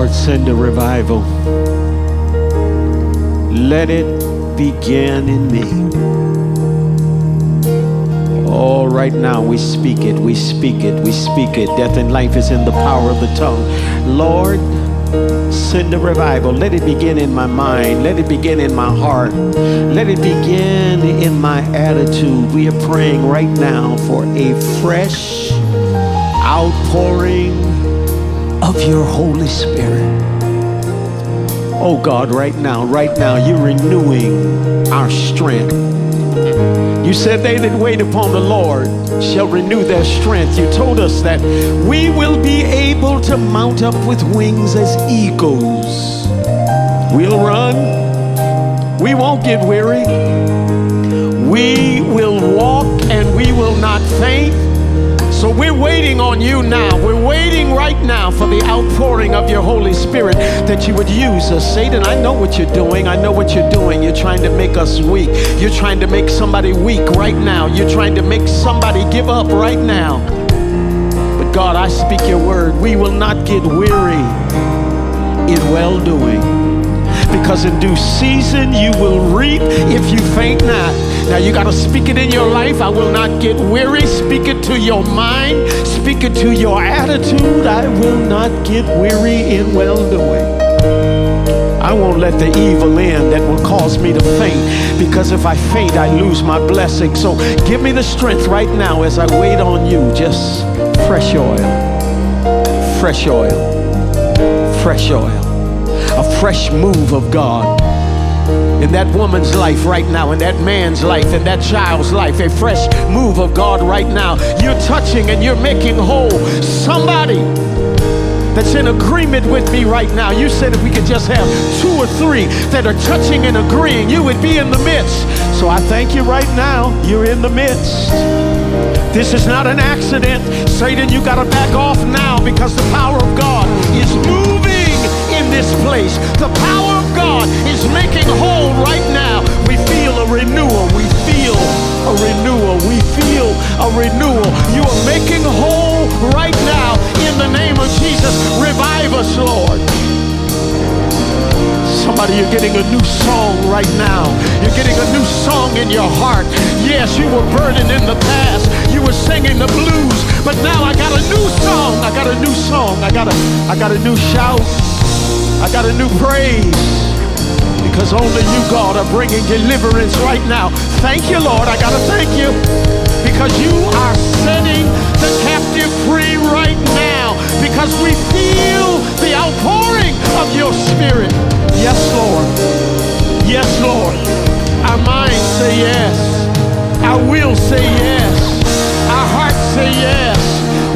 Lord, send a revival. Let it begin in me. Oh, right now we speak it, we speak it, we speak it. Death and life is in the power of the tongue. Lord, send a revival. Let it begin in my mind. Let it begin in my heart. Let it begin in my attitude. We are praying right now for a fresh outpouring of your Holy Spirit. Oh God, right now, you're renewing our strength. You said they that wait upon the Lord shall renew their strength. You told us that we will be able to mount up with wings as eagles. We'll run. We won't get weary. We will walk and we will not faint. So we're waiting on you now. We're waiting right now for the outpouring of your Holy Spirit, that you would use us. Satan, I know what you're doing. I know what you're doing. You're trying to make us weak. You're trying to make somebody weak right now. You're trying to make somebody give up right now. But God, I speak your word. We will not get weary in well-doing, because in due season you will reap if you faint not. Now you got to speak it in your life. I will not get weary. Speak it to your mind. Speak it to your attitude. I will not get weary in well-doing. I won't let the evil in that will cause me to faint, because if I faint, I lose my blessing. So give me the strength right now as I wait on you. Just fresh oil, fresh oil, fresh oil. A fresh move of God in that woman's life right now, in that man's life, in that child's life. A fresh move of God right now. You're touching and you're making whole somebody that's in agreement with me right now. You said if we could just have 2 or 3 that are touching and agreeing, you would be in the midst. So I thank you right now. You're in the midst. This is not an accident. Satan, you got to back off now, because the power of God is moving in this place. The power of God is making whole right now. We feel a renewal. We feel a renewal. We feel a renewal. You are making whole right now in the name of Jesus. Revive us, Lord. Somebody, you're getting a new song right now. You're getting a new song in your heart. Yes, you were burdened in the past. You were singing the blues, but now I got a new song. I got a new song. I got a new shout. I got a new praise, because only you, God, are bringing deliverance right now. Thank you, Lord. I got to thank you, because you are setting the captive free right now, because we feel the outpouring of your Spirit. Yes, Lord. Yes, Lord. Our minds say yes. Our will say yes. Our hearts say yes.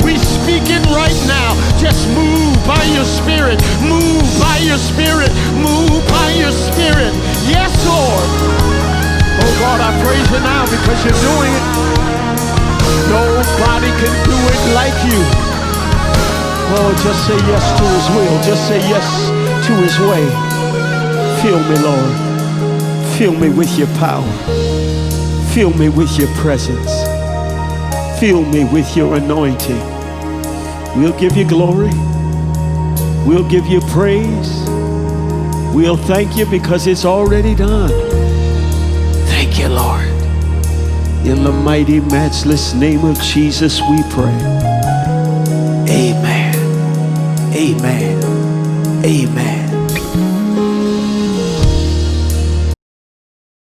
We speak it right now. Just move by your Spirit. Move by your Spirit. Move by your Spirit. Yes, Lord. Oh God, I praise you now, because you're doing it. Nobody can do it like you. Oh, just say yes to his will. Just say yes to his way. Fill me, Lord. Fill me with your power. Fill me with your presence. Fill me with your anointing. We'll give you glory. We'll give you praise. We'll thank you, because it's already done. Thank you, Lord. In the mighty, matchless name of Jesus we pray. Amen. Amen. Amen.